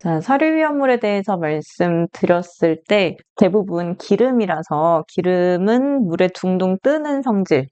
자, 사료 위험물에 대해서 말씀드렸을 때 대부분 기름이라서 기름은 물에 둥둥 뜨는 성질,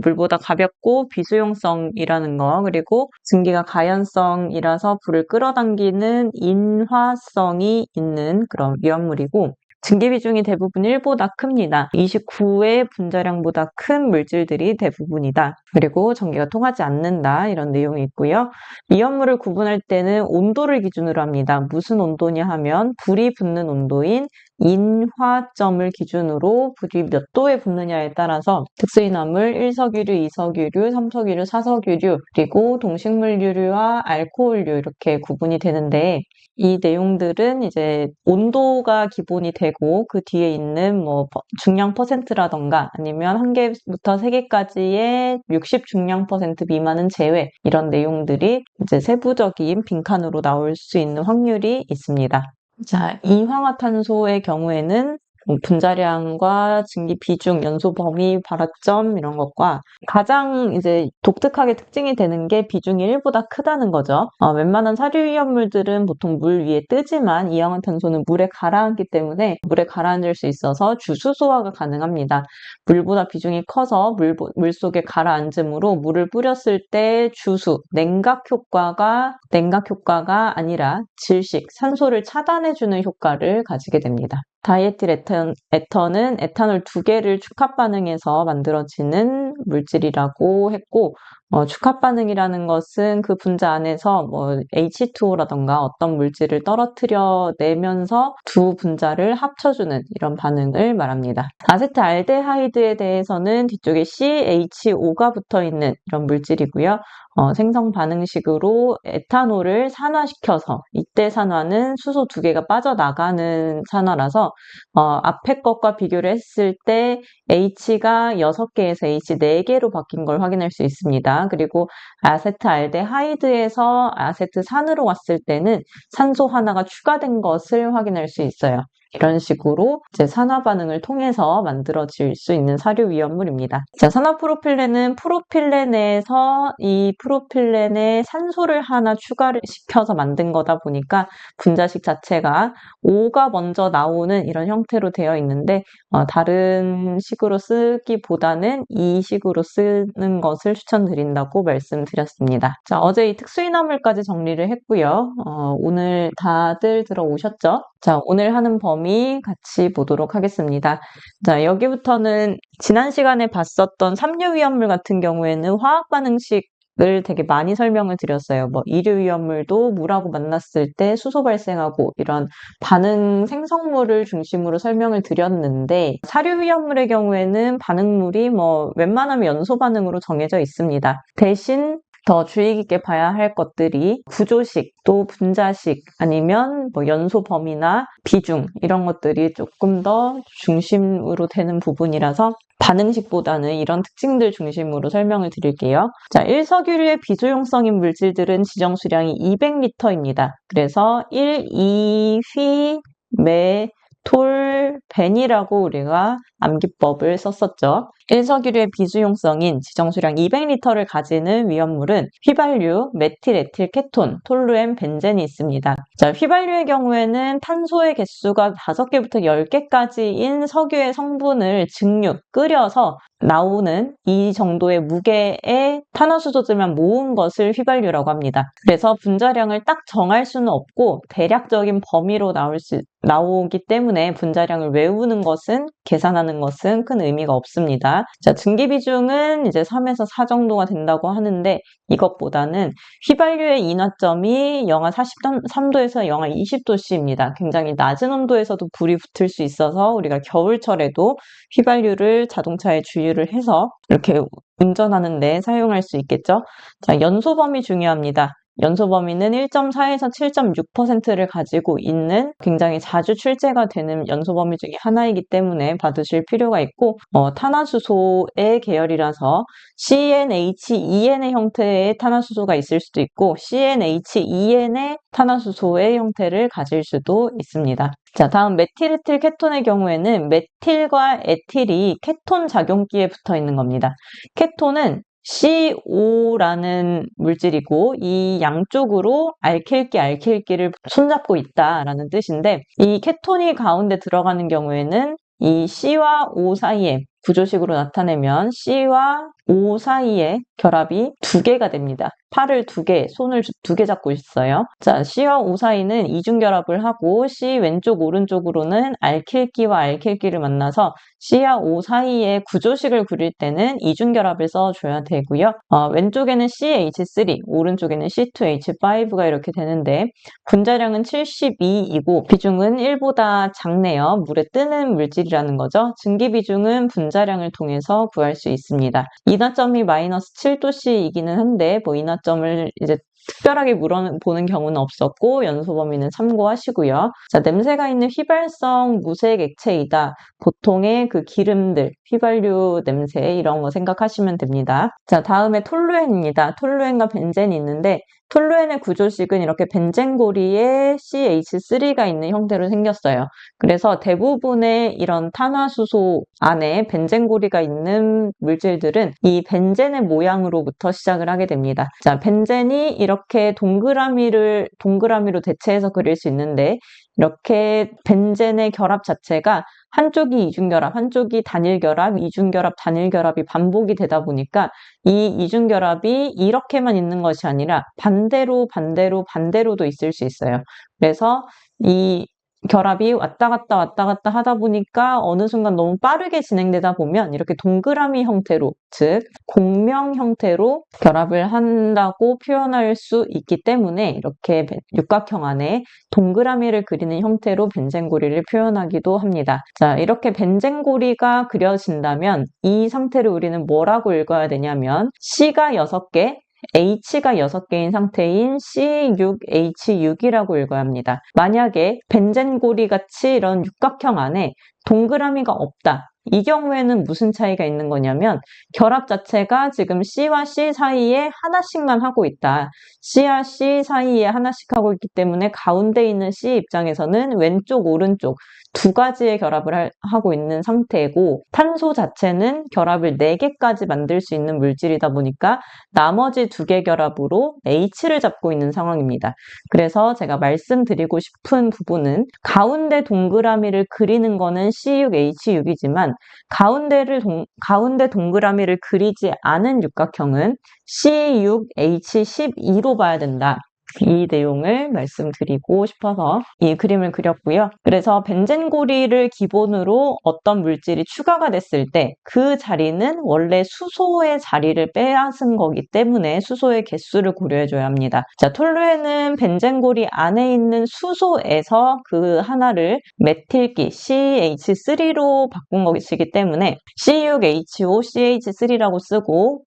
물보다 가볍고 비수용성이라는 거, 그리고 증기가 가연성이라서 불을 끌어당기는 인화성이 있는 그런 위험물이고, 증기 비중이 대부분 1보다 큽니다. 29의 분자량보다 큰 물질들이 대부분이다. 그리고 전기가 통하지 않는다. 이런 내용이 있고요. 위험물을 구분할 때는 온도를 기준으로 합니다. 무슨 온도냐 하면 불이 붙는 온도인 인화점을 기준으로 불이 몇 도에 붙느냐에 따라서 특수인화물 1석유류, 2석유류, 3석유류, 4석유류, 그리고 동식물유류와 알코올류 이렇게 구분이 되는데, 이 내용들은 이제 온도가 기본이 되고 그 뒤에 있는 뭐 중량 퍼센트라던가 아니면 1개부터 3개까지의 60 중량 퍼센트 미만은 제외, 이런 내용들이 이제 세부적인 빈칸으로 나올 수 있는 확률이 있습니다. 자, 이황화탄소의 경우에는 분자량과 증기 비중, 연소 범위, 발화점 이런 것과 가장 이제 독특하게 특징이 되는 게 비중이 1보다 크다는 거죠. 웬만한 사료 위험물들은 보통 물 위에 뜨지만 이황화탄소는 물에 가라앉기 때문에 물에 가라앉을 수 있어서 주수 소화가 가능합니다. 물보다 비중이 커서 물 속에 가라앉으므로 물을 뿌렸을 때 주수, 냉각 효과가 아니라 질식, 산소를 차단해주는 효과를 가지게 됩니다. 다이에틸 에터는 에탄올 2개를 축합 반응해서 만들어지는 물질이라고 했고, 축합 반응이라는 것은 그 분자 안에서 뭐 H2O라던가 어떤 물질을 떨어뜨려 내면서 두 분자를 합쳐주는 이런 반응을 말합니다. 아세트알데하이드에 대해서는 뒤쪽에 CHO가 붙어 있는 이런 물질이고요. 생성 반응식으로 에탄올을 산화시켜서, 이때 산화는 수소 2개가 빠져나가는 산화라서 앞에 것과 비교를 했을 때 H가 6개에서 H 4개로 바뀐 걸 확인할 수 있습니다. 그리고 아세트알데하이드에서 아세트산으로 왔을 때는 산소 하나가 추가된 것을 확인할 수 있어요. 이런 식으로 이제 산화 반응을 통해서 만들어질 수 있는 사료 위험물입니다. 자, 산화프로필렌은 프로필렌에서 이 프로필렌에 산소를 하나 추가를 시켜서 만든 거다 보니까 분자식 자체가 O가 먼저 나오는 이런 형태로 되어 있는데, 다른 식으로 쓰기보다는 이 식으로 쓰는 것을 추천드린다고 말씀드렸습니다. 자, 어제 이 특수인화물까지 정리를 했고요. 오늘 다들 들어오셨죠? 자, 오늘 하는 범위 같이 보도록 하겠습니다. 자, 여기부터는 지난 시간에 봤었던 삼류 위험물 같은 경우에는 화학 반응식을 되게 많이 설명을 드렸어요. 뭐 이류 위험물도 물하고 만났을 때 수소 발생하고 이런 반응 생성물을 중심으로 설명을 드렸는데, 사료 위험물의 경우에는 반응물이 뭐 웬만하면 연소 반응으로 정해져 있습니다. 대신 더 주의 깊게 봐야 할 것들이 구조식, 또 분자식, 아니면 뭐 연소 범위나 비중, 이런 것들이 조금 더 중심으로 되는 부분이라서 반응식보다는 이런 특징들 중심으로 설명을 드릴게요. 자, 1석유류의 비수용성인 물질들은 지정 수량이 200리터입니다. 그래서 1, 2, 휘, 매, 톨, 벤이라고 우리가 암기법을 썼었죠. 1석유류의 비수용성인 지정수량 200리터를 가지는 위험물은 휘발유, 메틸 에틸 케톤, 톨루엔, 벤젠이 있습니다. 자, 휘발유의 경우에는 탄소의 개수가 5개부터 10개까지인 석유의 성분을 증류, 끓여서 나오는 이 정도의 무게의 탄화수소들만 모은 것을 휘발유라고 합니다. 그래서 분자량을 딱 정할 수는 없고 대략적인 범위로 나오기 때문에 분자량을 외우는 것은, 계산하는 것은 큰 의미가 없습니다. 자, 증기 비중은 이제 3에서 4 정도가 된다고 하는데, 이것보다는 휘발유의 인화점이 영하 43도에서 영하 20도씨입니다. 굉장히 낮은 온도에서도 불이 붙을 수 있어서 우리가 겨울철에도 휘발유를 자동차에 주유를 해서 이렇게 운전하는 데 사용할 수 있겠죠. 자, 연소 범위 중요합니다. 연소 범위는 1.4에서 7.6%를 가지고 있는 굉장히 자주 출제가 되는 연소 범위 중에 하나이기 때문에 봐두실 필요가 있고, 탄화수소의 계열이라서 CnH2n의 형태의 탄화수소가 있을 수도 있고 CnH2n의 탄화수소의 형태를 가질 수도 있습니다. 자, 다음 메틸에틸 케톤의 경우에는 메틸과 에틸이 케톤 작용기에 붙어 있는 겁니다. 케톤은 CO 라는 물질이고 이 양쪽으로 알킬기를 손잡고 있다라는 뜻인데 이 케톤이 가운데 들어가는 경우에는 이 C와 O 사이에 구조식으로 나타내면 C와 O 사이에 결합이 2개가 됩니다. 팔을 2개, 손을 2개 잡고 있어요. 자, C와 O 사이는 이중결합을 하고 C 왼쪽 오른쪽으로는 알킬기와 알킬기를 만나서 C와 O 사이에 구조식을 그릴 때는 이중결합을 써줘야 되고요. 왼쪽에는 CH3, 오른쪽에는 C2H5가 이렇게 되는데 분자량은 72이고 비중은 1보다 작네요. 물에 뜨는 물질이라는 거죠. 증기 비중은 분자량을 통해서 구할 수 있습니다. 인하점이 마이너스 7도씨이기는 한데 인하점을 이제 특별하게 물어보는 경우는 없었고 연소 범위는 참고하시고요. 자, 냄새가 있는 휘발성 무색 액체이다. 보통의 그 기름들, 휘발유 냄새 이런 거 생각하시면 됩니다. 자, 다음에 톨루엔입니다. 톨루엔과 벤젠이 있는데 톨루엔의 구조식은 이렇게 벤젠고리에 CH3가 있는 형태로 생겼어요. 그래서 대부분의 이런 탄화수소 안에 벤젠고리가 있는 물질들은 이 벤젠의 모양으로부터 시작을 하게 됩니다. 자, 벤젠이 이렇게 동그라미로 대체해서 그릴 수 있는데 이렇게 벤젠의 결합 자체가 한쪽이 이중결합, 한쪽이 단일결합, 이중결합, 단일결합이 반복이 되다 보니까 이 이중결합이 이렇게만 있는 것이 아니라 반대로도 있을 수 있어요. 그래서 이 결합이 왔다 갔다 하다 보니까 어느 순간 너무 빠르게 진행되다 보면 이렇게 동그라미 형태로, 즉 공명 형태로 결합을 한다고 표현할 수 있기 때문에 이렇게 육각형 안에 동그라미를 그리는 형태로 벤젠고리를 표현하기도 합니다. 자, 이렇게 벤젠고리가 그려진다면 이 상태를 우리는 뭐라고 읽어야 되냐면 C가 6개, H가 6개인 상태인 C6H6이라고 읽어야 합니다. 만약에 벤젠고리 같이 이런 육각형 안에 동그라미가 없다. 이 경우에는 무슨 차이가 있는 거냐면 결합 자체가 지금 C와 C 사이에 하나씩만 하고 있다. C와 C 사이에 하나씩 하고 있기 때문에 가운데 있는 C 입장에서는 왼쪽, 오른쪽 2가지의 결합을 하고 있는 상태고 탄소 자체는 결합을 4개까지 만들 수 있는 물질이다 보니까 나머지 2개 결합으로 H를 잡고 있는 상황입니다. 그래서 제가 말씀드리고 싶은 부분은 가운데 동그라미를 그리는 거는 C6H6이지만 가운데 동그라미를 그리지 않은 육각형은 C6H12로 봐야 된다. 이 내용을 말씀드리고 싶어서 이 그림을 그렸고요. 그래서 벤젠고리를 기본으로 어떤 물질이 추가가 됐을 때 그 자리는 원래 수소의 자리를 빼앗은 거기 때문에 수소의 개수를 고려해줘야 합니다. 자, 톨루엔은 벤젠고리 안에 있는 수소에서 그 하나를 메틸기 CH3로 바꾼 것이기 때문에 C6H5CH3라고 쓰고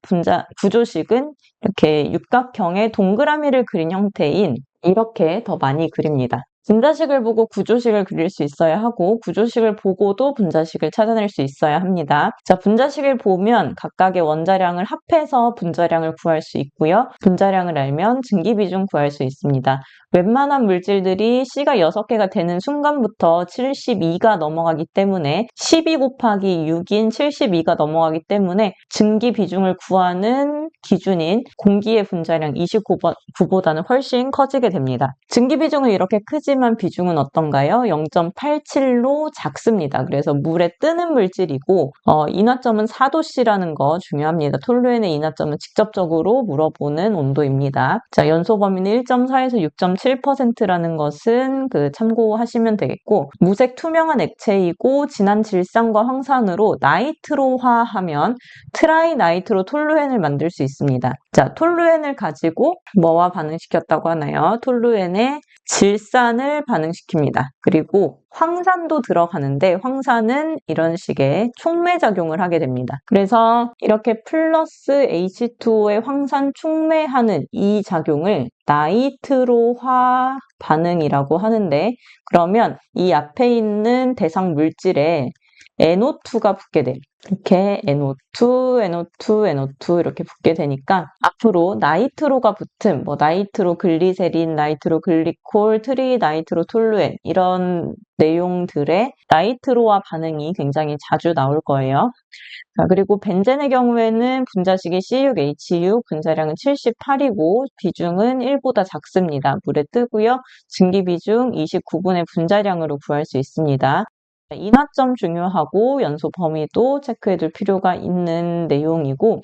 구조식은 이렇게 육각형의 동그라미를 그린 형태인 이렇게 더 많이 그립니다. 분자식을 보고 구조식을 그릴 수 있어야 하고 구조식을 보고도 분자식을 찾아낼 수 있어야 합니다. 자, 분자식을 보면 각각의 원자량을 합해서 분자량을 구할 수 있고요. 분자량을 알면 증기비중 구할 수 있습니다. 웬만한 물질들이 C가 6개가 되는 순간부터 72가 넘어가기 때문에 12 곱하기 6인 72가 넘어가기 때문에 증기비중을 구하는 기준인 공기의 분자량 29보다는 훨씬 커지게 됩니다. 증기비중은 이렇게 크지만 비중은 어떤가요? 0.87로 작습니다. 그래서 물에 뜨는 물질이고 인하점은 4도씨라는 거 중요합니다. 톨루엔의 인하점은 직접적으로 물어보는 온도입니다. 자, 연소 범위는 1.4에서 6.7%라는 것은 참고하시면 되겠고 무색 투명한 액체이고 진한 질산과 황산으로 나이트로화하면 트라이나이트로 톨루엔을 만들 수 있습니다. 자, 톨루엔을 가지고 뭐와 반응시켰다고 하나요? 톨루엔의 질산을 반응시킵니다. 그리고 황산도 들어가는데 황산은 이런 식의 촉매작용을 하게 됩니다. 그래서 이렇게 플러스 H2O의 황산 촉매하는 이 작용을 나이트로화 반응이라고 하는데 그러면 이 앞에 있는 대상 물질에 NO2가 붙게 돼요. 이렇게 NO2, NO2, NO2 이렇게 붙게 되니까 앞으로 나이트로가 붙은 뭐 나이트로글리세린, 나이트로글리콜, 트리나이트로톨루엔 이런 내용들의 나이트로와 반응이 굉장히 자주 나올 거예요. 자, 그리고 벤젠의 경우에는 분자식이 C6H6, 분자량은 78이고 비중은 1보다 작습니다. 물에 뜨고요. 증기비중 29분의 분자량으로 구할 수 있습니다. 인화점 중요하고 연소 범위도 체크해둘 필요가 있는 내용이고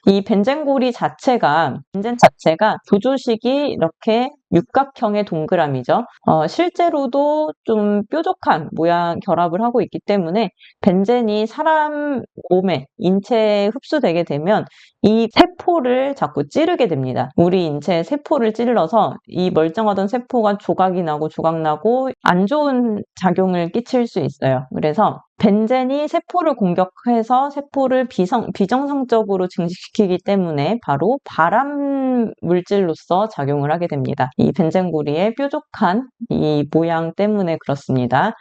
이 벤젠고리 자체가 벤젠 자체가 구조식이 이렇게 육각형의 동그라미죠. 실제로도 좀 뾰족한 모양 결합을 하고 있기 때문에 벤젠이 사람 몸에 인체에 흡수되게 되면 이 세포를 자꾸 찌르게 됩니다. 우리 인체의 세포를 찔러서 이 멀쩡하던 세포가 조각이 나고 안 좋은 작용을 끼칠 수 있어요. 그래서 벤젠이 세포를 공격해서 세포를 비정상적으로 증식시키기 때문에 바로 발암 물질로서 작용을 하게 됩니다. 이 벤젠고리의 뾰족한 이 모양 때문에 그렇습니다.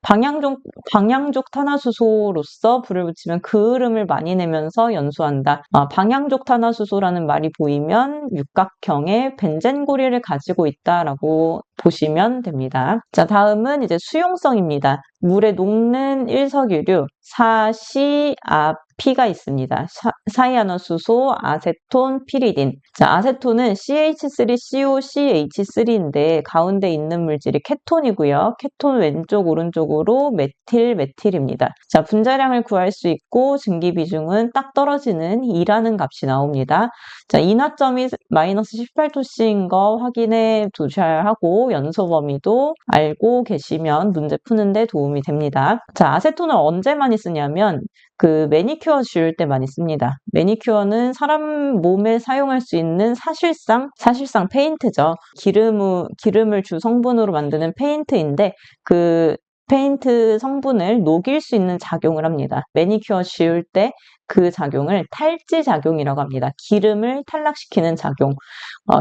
방향족 탄화수소로서 불을 붙이면 그 흐름을 많이 내면서 연소한다. 방향족 탄화수소라는 말이 보이면 육각형의 벤젠고리를 가지고 있다라고 보시면 됩니다. 자, 다음은 이제 수용성입니다. 물에 녹는 일석유류, P가 있습니다. 사이아노수소, 아세톤, 피리딘. 자, 아세톤은 CH3COCH3인데 가운데 있는 물질이 케톤이고요. 케톤 왼쪽, 오른쪽으로 메틸입니다. 자, 분자량을 구할 수 있고 증기 비중은 딱 떨어지는 2라는 값이 나옵니다. 자, 인화점이 마이너스 18도씨인 거 확인해 두셔야 하고 연소 범위도 알고 계시면 문제 푸는데 도움이 됩니다. 자, 아세톤을 언제 많이 쓰냐면 그 매니큐어 지울 때 많이 씁니다. 매니큐어는 사람 몸에 사용할 수 있는 사실상 페인트죠. 기름을 주 성분으로 만드는 페인트인데 그 페인트 성분을 녹일 수 있는 작용을 합니다. 매니큐어 지울 때 그 작용을 탈지 작용이라고 합니다. 기름을 탈락시키는 작용.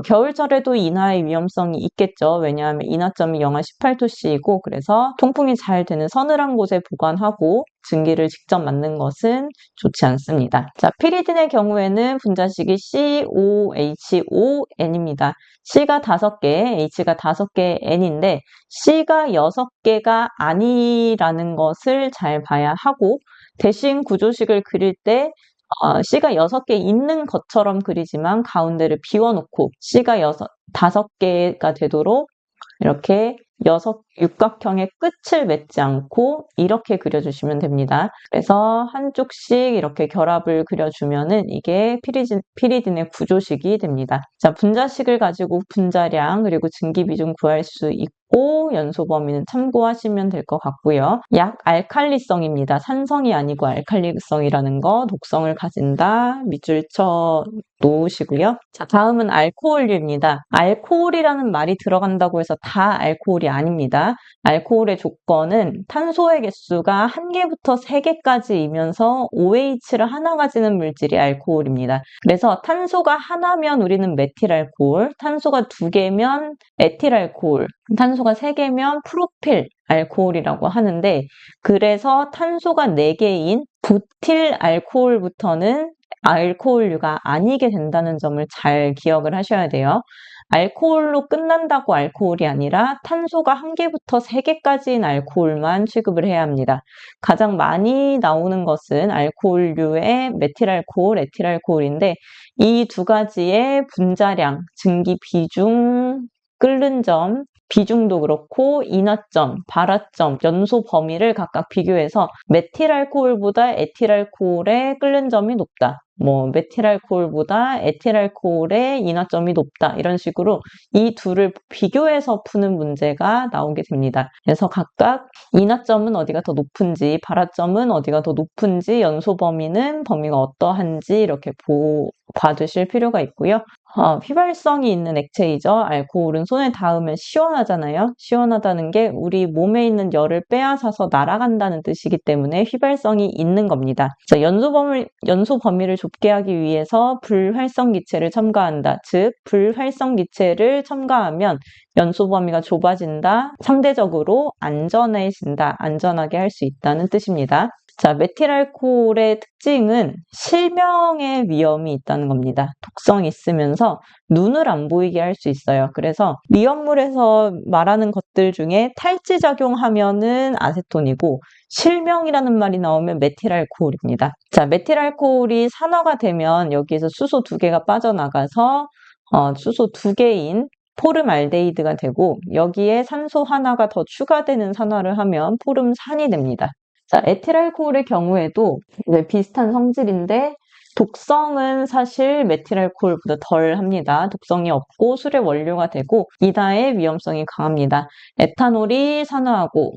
겨울철에도 인화의 위험성이 있겠죠. 왜냐하면 인화점이 영하 18도씨이고 그래서 통풍이 잘 되는 서늘한 곳에 보관하고 증기를 직접 맞는 것은 좋지 않습니다. 자, 피리딘의 경우에는 분자식이 COH5N입니다. C가 5개, H가 5개, N인데 C가 6개가 아니라는 것을 잘 봐야 하고 대신 구조식을 그릴 때 C가 6개 있는 것처럼 그리지만 가운데를 비워놓고 C가 5개가 되도록 이렇게 육각형의 끝을 맺지 않고 이렇게 그려주시면 됩니다. 그래서 한쪽씩 이렇게 결합을 그려주면은 이게 피리딘의 구조식이 됩니다. 자, 분자식을 가지고 분자량 그리고 증기비중 구할 수 있고 연소 범위는 참고하시면 될 것 같고요. 약 알칼리성입니다. 산성이 아니고 알칼리성이라는 거 독성을 가진다. 밑줄 쳐 놓으시고요. 자, 다음은 알코올류입니다. 알코올이라는 말이 들어간다고 해서 다 알코올이 아닙니다. 알코올의 조건은 탄소의 개수가 1개부터 3개까지이면서 OH를 하나 가지는 물질이 알코올입니다. 그래서 탄소가 하나면 우리는 메틸알코올, 탄소가 2개면 에틸알코올, 탄소가 3개면 프로필 알코올이라고 하는데 그래서 탄소가 4개인 부틸 알코올부터는 알코올류가 아니게 된다는 점을 잘 기억을 하셔야 돼요. 알코올로 끝난다고 알코올이 아니라 탄소가 1개부터 3개까지인 알코올만 취급을 해야 합니다. 가장 많이 나오는 것은 알코올류의 메틸알코올, 에틸알코올인데 이 두 가지의 분자량, 증기 비중, 끓는 점, 비중도 그렇고 인화점, 발화점, 연소 범위를 각각 비교해서 메틸알코올보다 에틸알코올의 끓는 점이 높다. 메틸알코올보다 에틸알코올의 인화점이 높다. 이런 식으로 이 둘을 비교해서 푸는 문제가 나오게 됩니다. 그래서 각각 인화점은 어디가 더 높은지, 발화점은 어디가 더 높은지, 연소 범위는 범위가 어떠한지 이렇게 봐두실 필요가 있고요. 휘발성이 있는 액체이죠. 알코올은 손에 닿으면 시원하잖아요. 시원하다는 게 우리 몸에 있는 열을 빼앗아서 날아간다는 뜻이기 때문에 휘발성이 있는 겁니다. 자, 연소 범위를 좁게 하기 위해서 불활성 기체를 첨가한다. 즉, 불활성 기체를 첨가하면 연소 범위가 좁아진다. 상대적으로 안전해진다. 안전하게 할 수 있다는 뜻입니다. 자, 메틸알코올의 특징은 실명의 위험이 있다는 겁니다. 독성이 있으면서 눈을 안 보이게 할 수 있어요. 그래서 위험물에서 말하는 것들 중에 탈지작용하면은 아세톤이고 실명이라는 말이 나오면 메틸알코올입니다. 자, 메틸알코올이 산화가 되면 여기에서 수소 2개가 빠져나가서 수소 2개인 포름알데히드가 되고 여기에 산소 하나가 더 추가되는 산화를 하면 포름산이 됩니다. 자, 에틸알코올의 경우에도 비슷한 성질인데 독성은 사실 메틸알코올보다 덜 합니다. 독성이 없고 술의 원료가 되고 이다의 위험성이 강합니다. 에탄올이 산화하고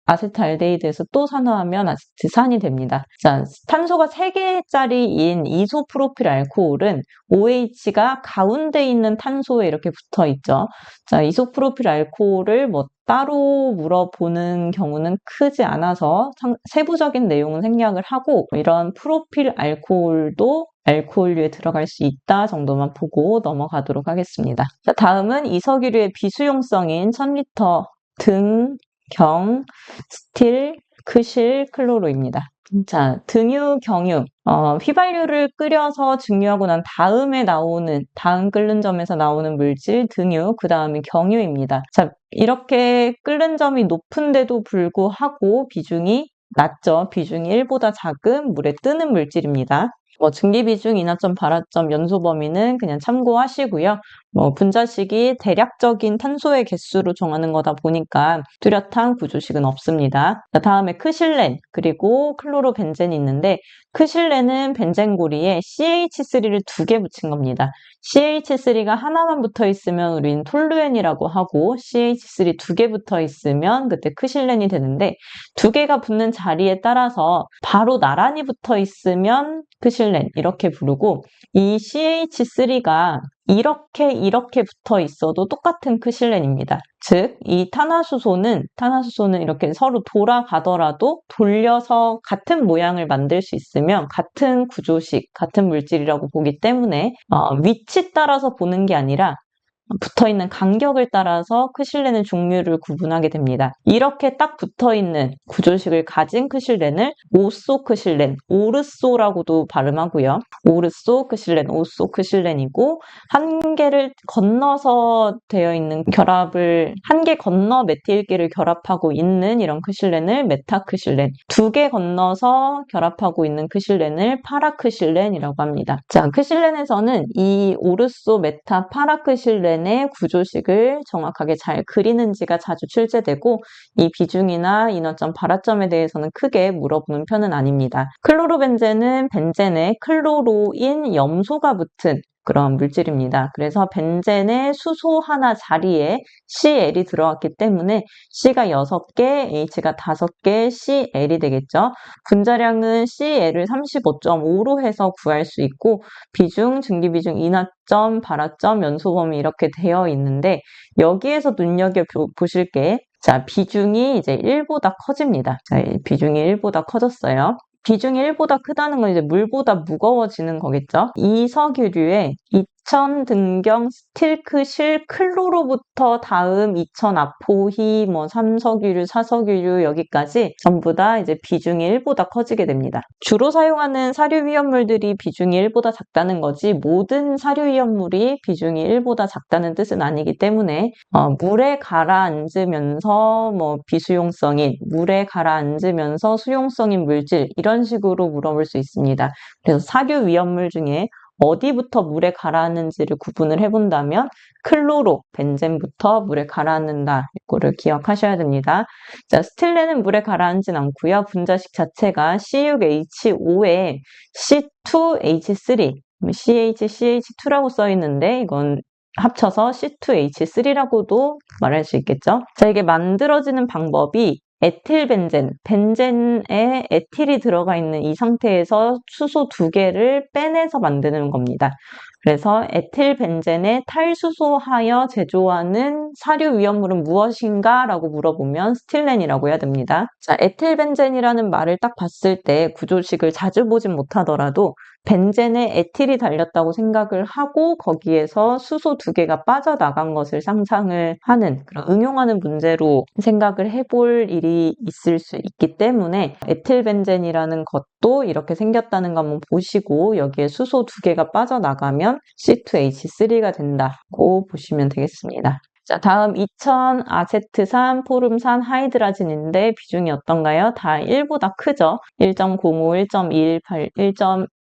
아세트알데히드에서 또 산화하면 아세트산이 됩니다. 자, 탄소가 3개짜리인 이소프로필 알코올은 OH가 가운데 있는 탄소에 이렇게 붙어 있죠. 자, 이소프로필 알코올을 따로 물어보는 경우는 크지 않아서 세부적인 내용은 생략을 하고 이런 프로필 알코올도 알코올류에 들어갈 수 있다 정도만 보고 넘어가도록 하겠습니다. 자, 다음은 이석유류의 비수용성인 1000리터 등, 경, 스틸, 크실, 클로로입니다. 자, 등유, 경유. 휘발유를 끓여서 증류하고 난 다음에 다음 끓는 점에서 나오는 물질 등유, 그 다음에 경유입니다. 자, 이렇게 끓는 점이 높은데도 불구하고 비중이 낮죠. 비중이 1보다 작은 물에 뜨는 물질입니다. 증기비중, 인하점, 발화점, 연소 범위는 그냥 참고하시고요. 분자식이 대략적인 탄소의 개수로 정하는 거다 보니까 뚜렷한 구조식은 없습니다. 다음에 크실렌 그리고 클로로벤젠이 있는데 크실렌은 벤젠고리에 CH3를 2개 붙인 겁니다. CH3가 하나만 붙어 있으면 우린 톨루엔이라고 하고 CH3 2개 붙어 있으면 그때 크실렌이 되는데 2개가 붙는 자리에 따라서 바로 나란히 붙어 있으면 크실렌 이렇게 부르고 이 CH3가 이렇게 붙어 있어도 똑같은 크실렌입니다. 즉, 이 탄화수소는 이렇게 서로 돌아가더라도 돌려서 같은 모양을 만들 수 있으면 같은 구조식, 같은 물질이라고 보기 때문에 위치 따라서 보는 게 아니라 붙어있는 간격을 따라서 크실렌의 종류를 구분하게 됩니다. 이렇게 딱 붙어있는 구조식을 가진 크실렌을 오소 크실렌, 오르소라고도 발음하고요. 오르소 크실렌, 오소 크실렌이고 한 개를 건너서 되어 있는 결합을 한 개 건너 메틸기를 결합하고 있는 이런 크실렌을 메타크실렌, 2개 건너서 결합하고 있는 크실렌을 파라크실렌이라고 합니다. 자, 크실렌에서는 이 오르소, 메타, 파라크실렌 의 구조식을 정확하게 잘 그리는지가 자주 출제되고 이 비중이나 인화점, 발화점에 대해서는 크게 물어보는 편은 아닙니다. 클로로벤젠은 벤젠에 클로로인 염소가 붙은 그런 물질입니다. 그래서 벤젠의 수소 하나 자리에 Cl이 들어왔기 때문에 C가 6개, H가 5개, Cl이 되겠죠. 분자량은 Cl을 35.5로 해서 구할 수 있고 비중, 증기비중, 인화점, 발화점, 연소범위 이렇게 되어 있는데 여기에서 눈여겨보실 게 자, 비중이 이제 1보다 커집니다. 자, 비중이 1보다 커졌어요. 비중이 1보다 크다는 건 이제 물보다 무거워지는 거겠죠. 이석유류의 2000 등경 스틸크 실 클로로부터 다음 2000 아포히 3석유류, 4석유류 여기까지 전부 다 이제 비중이 1보다 커지게 됩니다. 주로 사용하는 사료 위험물들이 비중이 1보다 작다는 거지 모든 사료 위험물이 비중이 1보다 작다는 뜻은 아니기 때문에 물에 가라앉으면서 비수용성인, 물에 가라앉으면서 수용성인 물질 이런 식으로 물어볼 수 있습니다. 그래서 사료 위험물 중에 어디부터 물에 가라앉는지를 구분을 해본다면 클로로, 벤젠부터 물에 가라앉는다. 이거를 기억하셔야 됩니다. 자, 스틸렌은 물에 가라앉진 않고요. 분자식 자체가 C6H5에 C2H3, CH2라고 써 있는데 이건 합쳐서 C2H3라고도 말할 수 있겠죠. 자, 이게 만들어지는 방법이 에틸벤젠, 벤젠에 에틸이 들어가 있는 이 상태에서 수소 2개를 빼내서 만드는 겁니다. 그래서 에틸벤젠에 탈수소하여 제조하는 사료 위험물은 무엇인가? 라고 물어보면 스틸렌이라고 해야 됩니다. 자, 에틸벤젠이라는 말을 딱 봤을 때 구조식을 자주 보진 못하더라도 벤젠에 에틸이 달렸다고 생각을 하고 거기에서 수소 2개가 빠져나간 것을 상상을 하는 그런 응용하는 문제로 생각을 해볼 일이 있을 수 있기 때문에 에틸벤젠이라는 것도 이렇게 생겼다는 거 한번 보시고 여기에 수소 2개가 빠져나가면 C2H3가 된다고 보시면 되겠습니다. 자, 다음 2000 아세트산, 포름산, 하이드라진인데 비중이 어떤가요? 다 1보다 크죠? 1.05, 1.218,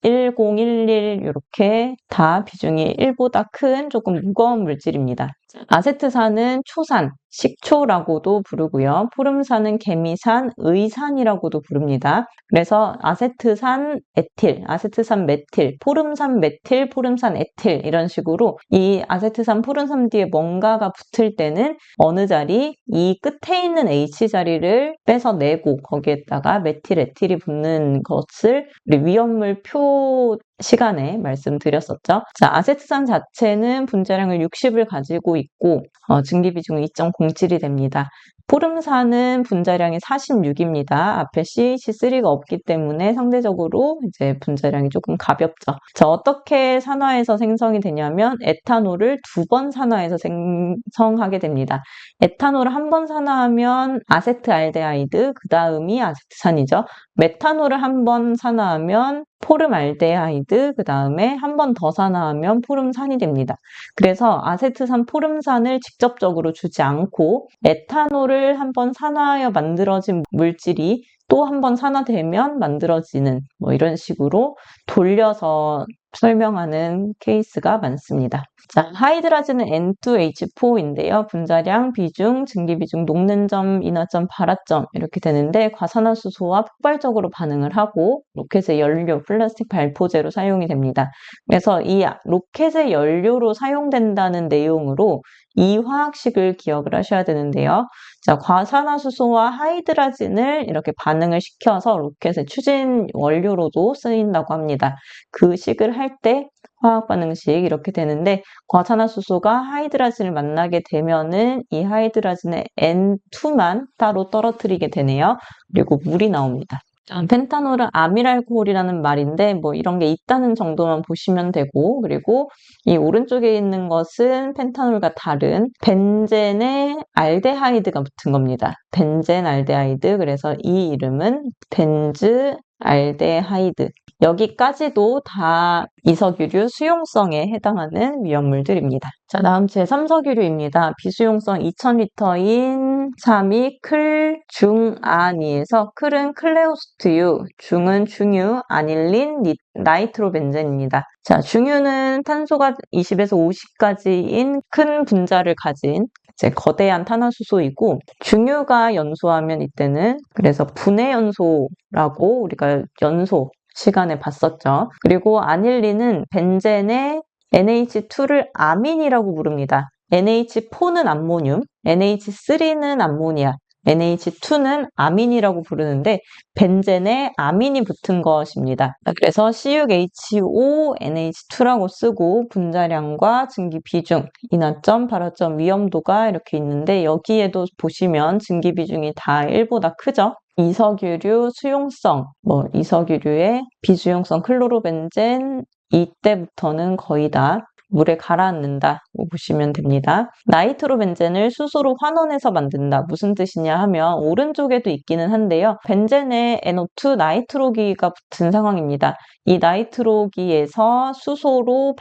1.1011 이렇게 다 비중이 1보다 큰 조금 무거운 물질입니다. 아세트산은 초산, 식초라고도 부르고요. 포름산은 개미산, 의산이라고도 부릅니다. 그래서 아세트산 에틸, 아세트산 메틸, 포름산 메틸, 포름산 에틸 이런 식으로 이 아세트산, 포름산 뒤에 뭔가가 붙을 때는 어느 자리, 이 끝에 있는 H 자리를 빼서내고 거기에다가 메틸, 에틸이 붙는 것을 우리 위험물 표 시간에 말씀드렸었죠. 자, 아세트산 자체는 분자량을 60을 가지고 있고 증기비중은 2.07이 됩니다. 포름산은 분자량이 46입니다. 앞에 CH3가 없기 때문에 상대적으로 이제 분자량이 조금 가볍죠. 자, 어떻게 산화해서 생성이 되냐면 에탄올을 2번 산화해서 생성하게 됩니다. 에탄올을 1번 산화하면 아세트알데하이드, 그 다음이 아세트산이죠. 메탄올을 1번 산화하면 포름알데하이드, 그 다음에 한 번 더 산화하면 포름산이 됩니다. 그래서 아세트산, 포름산을 직접적으로 주지 않고 에탄올을 한 번 산화하여 만들어진 물질이 또 한 번 산화되면 만들어지는 뭐 이런 식으로 돌려서 설명하는 케이스가 많습니다. 자, 하이드라진은 N2H4인데요. 분자량, 비중, 증기비중, 녹는 점, 인화점, 발화점 이렇게 되는데 과산화수소와 폭발적으로 반응을 하고 로켓의 연료, 플라스틱 발포제로 사용이 됩니다. 그래서 이 로켓의 연료로 사용된다는 내용으로 이 화학식을 기억을 하셔야 되는데요. 자, 과산화수소와 하이드라진을 이렇게 반응을 시켜서 로켓의 추진 원료로도 쓰인다고 합니다. 그 식을 할 때 화학 반응식 이렇게 되는데 과산화수소가 하이드라진을 만나게 되면은 이 하이드라진의 N2만 따로 떨어뜨리게 되네요. 그리고 물이 나옵니다. 펜타놀은 아밀알코올이라는 말인데 뭐 이런 게 있다는 정도만 보시면 되고 그리고 이 오른쪽에 있는 것은 펜타놀과 다른 벤젠에 알데하이드가 붙은 겁니다. 벤젠 알데하이드 그래서 이 이름은 벤즈 알데하이드 여기까지도 다 이석유류 수용성에 해당하는 위험물들입니다. 자, 다음 제3석유류입니다. 비수용성 2000리터인 3위 클, 중, 아니에서 클은 클레오스트유, 중은 중유, 아닐린, 나이트로벤젠입니다. 자, 중유는 탄소가 20에서 50가지인 큰 분자를 가진 이제 거대한 탄화수소이고 중유가 연소하면 이때는 그래서 분해 연소라고 우리가 연소 시간에 봤었죠. 그리고 아닐린은 벤젠의 NH2를 아민이라고 부릅니다. NH4는 암모늄, NH3는 암모니아, NH2는 아민이라고 부르는데 벤젠에 아민이 붙은 것입니다. 그래서 C6H5 NH2라고 쓰고 분자량과 증기 비중, 인화점, 발화점, 위험도가 이렇게 있는데 여기에도 보시면 증기 비중이 다 1보다 크죠. 이석유류 수용성, 이석유류의 비수용성 클로로벤젠 이때부터는 거의 다 물에 가라앉는다고 보시면 됩니다. 나이트로벤젠을 수소로 환원해서 만든다. 무슨 뜻이냐 하면 오른쪽에도 있기는 한데요. 벤젠에 NO2 나이트로기가 붙은 상황입니다. 이 나이트로기에서 수소로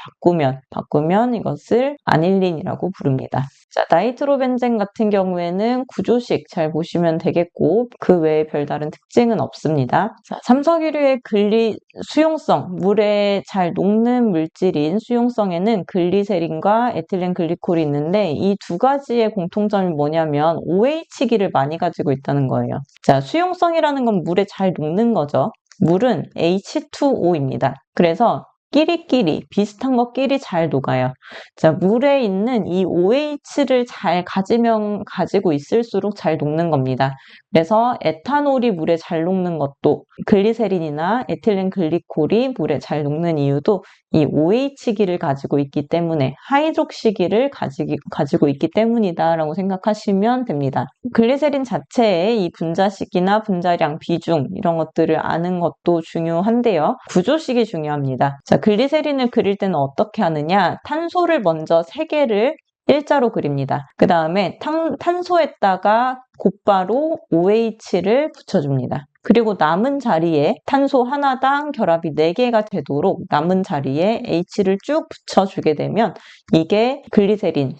바꾸면 이것을 아닐린이라고 부릅니다. 자, 나이트로벤젠 같은 경우에는 구조식 잘 보시면 되겠고 그 외에 별다른 특징은 없습니다. 자, 삼석유류의 수용성, 물에 잘 녹는 물질인 수용성에는 글리세린과 에틸렌 글리콜이 있는데 이 두 가지의 공통점이 뭐냐면 OH기를 많이 가지고 있다는 거예요. 자, 수용성이라는 건 물에 잘 녹는 거죠. 물은 H2O입니다. 그래서 끼리끼리 비슷한 것끼리 잘 녹아요. 자, 물에 있는 이 OH를 잘 가지고 있을수록 잘 녹는 겁니다. 그래서 에탄올이 물에 잘 녹는 것도 글리세린이나 에틸렌 글리콜이 물에 잘 녹는 이유도 이 OH기를 가지고 있기 때문에 하이드록시기를 가지고 있기 때문이다라고 생각하시면 됩니다. 글리세린 자체의 이 분자식이나 분자량, 비중 이런 것들을 아는 것도 중요한데요. 구조식이 중요합니다. 자, 글리세린을 그릴 때는 어떻게 하느냐? 탄소를 먼저 3개를 일자로 그립니다. 그 다음에 탄소에다가 곧바로 OH를 붙여줍니다. 그리고 남은 자리에 탄소 하나당 결합이 4개가 되도록 남은 자리에 H를 쭉 붙여주게 되면 이게 글리세린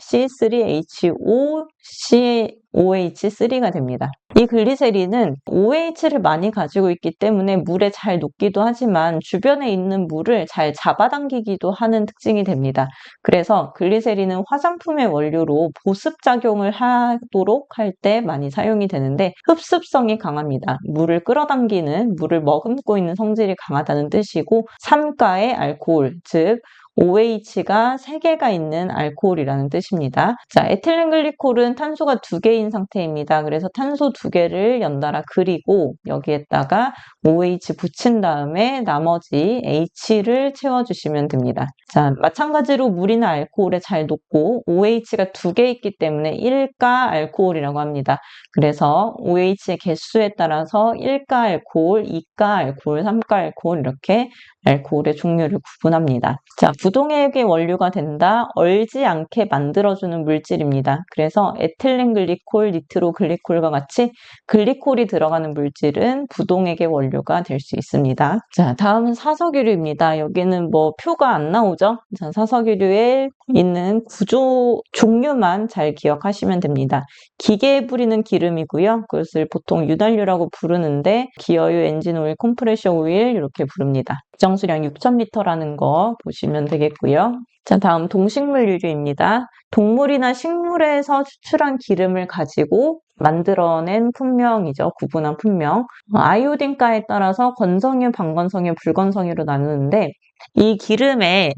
C3H5COH3가 됩니다. 이 글리세린은 OH를 많이 가지고 있기 때문에 물에 잘 녹기도 하지만 주변에 있는 물을 잘 잡아당기기도 하는 특징이 됩니다. 그래서 글리세린은 화장품의 원료로 보습작용을 하도록 할 때 많이 사용이 되는데 흡습성이 강합니다. 물을 끌어당기는, 물을 머금고 있는 성질이 강하다는 뜻이고 삼가의 알코올, 즉 OH가 3개가 있는 알코올이라는 뜻입니다. 자, 에틸렌글리콜은 탄소가 2개인 상태입니다. 그래서 탄소 2개를 연달아 그리고 여기에다가 OH 붙인 다음에 나머지 H를 채워주시면 됩니다. 자, 마찬가지로 물이나 알코올에 잘 녹고 OH가 2개 있기 때문에 1가 알코올이라고 합니다. 그래서 OH의 개수에 따라서 1가 알코올, 2가 알코올, 3가 알코올 이렇게 알코올의 종류를 구분합니다. 자, 부동액의 원료가 된다. 얼지 않게 만들어주는 물질입니다. 그래서 에틸렌글리콜, 니트로글리콜과 같이 글리콜이 들어가는 물질은 부동액의 원료가 될 수 있습니다. 자, 다음은 사석유류입니다. 여기는 뭐 표가 안 나오죠? 자, 사석유류에 있는 구조 종류만 잘 기억하시면 됩니다. 기계에 뿌리는 기름이고요. 그것을 보통 윤활유라고 부르는데 기어유, 엔진오일, 컴프레셔 오일 이렇게 부릅니다. 정수량 6,000리터라는 거 보시면 되겠고요. 자, 다음 동식물 유류입니다. 동물이나 식물에서 추출한 기름을 가지고 만들어낸 품명이죠. 구분한 품명. 아이오딘가에 따라서 건성유, 반건성유, 불건성유로 나누는데 이 기름에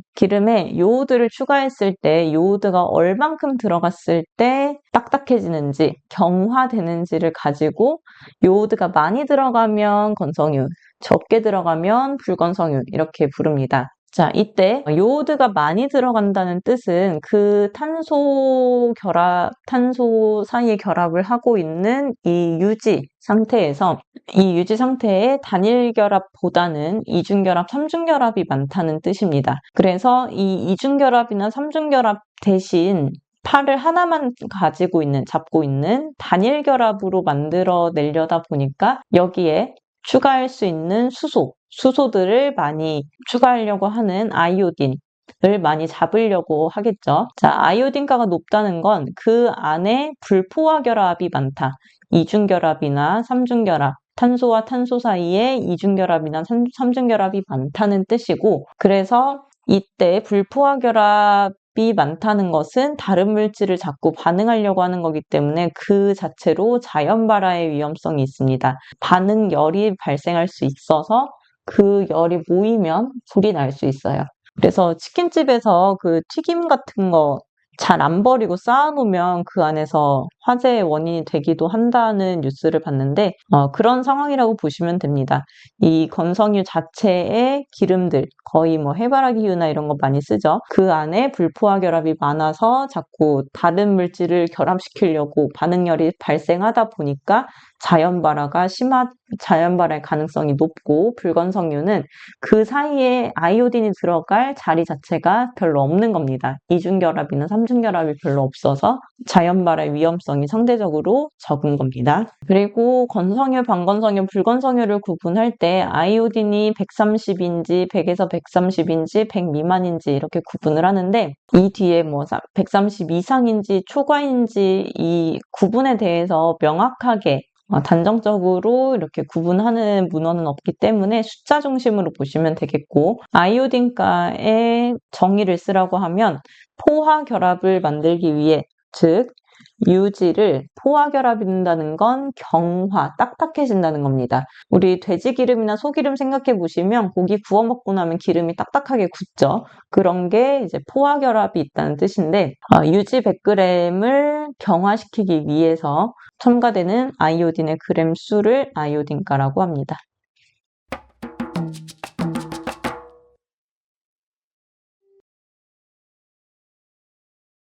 요오드를 추가했을 때 요오드가 얼만큼 들어갔을 때 딱딱해지는지, 경화되는지를 가지고 요오드가 많이 들어가면 건성유, 적게 들어가면 불건성유 이렇게 부릅니다. 자, 이때 요오드가 많이 들어간다는 뜻은 그 탄소 사이에 결합을 하고 있는 이 유지 상태에 단일 결합보다는 이중 결합, 삼중 결합이 많다는 뜻입니다. 그래서 이 이중 결합이나 삼중 결합 대신 팔을 하나만 잡고 있는 단일 결합으로 만들어내려다 보니까 여기에 추가할 수 있는 수소들을 많이 추가하려고 하는 아이오딘을 많이 잡으려고 하겠죠. 자, 아이오딘가가 높다는 건 그 안에 불포화 결합이 많다. 이중결합이나 삼중결합, 탄소와 탄소 사이에 이중결합이나 삼중결합이 많다는 뜻이고, 그래서 이때 불포화 결합이 많다는 것은 다른 물질을 자꾸 반응하려고 하는 거기 때문에 그 자체로 자연 발화의 위험성이 있습니다. 반응열이 발생할 수 있어서 그 열이 모이면 불이 날 수 있어요. 그래서 치킨집에서 그 튀김 같은 거 잘 안 버리고 쌓아놓으면 그 안에서 화재의 원인이 되기도 한다는 뉴스를 봤는데 그런 상황이라고 보시면 됩니다. 이 건성유 자체의 기름들, 거의 뭐 해바라기유나 이런 거 많이 쓰죠. 그 안에 불포화 결합이 많아서 자꾸 다른 물질을 결합시키려고 반응열이 발생하다 보니까 자연 발화의 가능성이 높고, 불건성유는 그 사이에 아이오딘이 들어갈 자리 자체가 별로 없는 겁니다. 이중결합이나 삼중결합이 별로 없어서 자연 발화의 위험성이 상대적으로 적은 겁니다. 그리고 건성유, 반건성유, 불건성유를 구분할 때 아이오딘이 130인지 100에서 130인지 100 미만인지 이렇게 구분을 하는데, 이 뒤에 뭐 130 이상인지 초과인지 이 구분에 대해서 명확하게 단정적으로 이렇게 구분하는 문헌은 없기 때문에 숫자 중심으로 보시면 되겠고, 아이오딘가의 정의를 쓰라고 하면 포화 결합을 만들기 위해, 즉 유지를 포화결합인다는 건 경화, 딱딱해진다는 겁니다. 우리 돼지 기름이나 소기름 생각해 보시면 고기 구워 먹고 나면 기름이 딱딱하게 굳죠. 그런 게 이제 포화결합이 있다는 뜻인데 유지 100g을 경화시키기 위해서 첨가되는 아이오딘의 그램 수를 아이오딘가라고 합니다.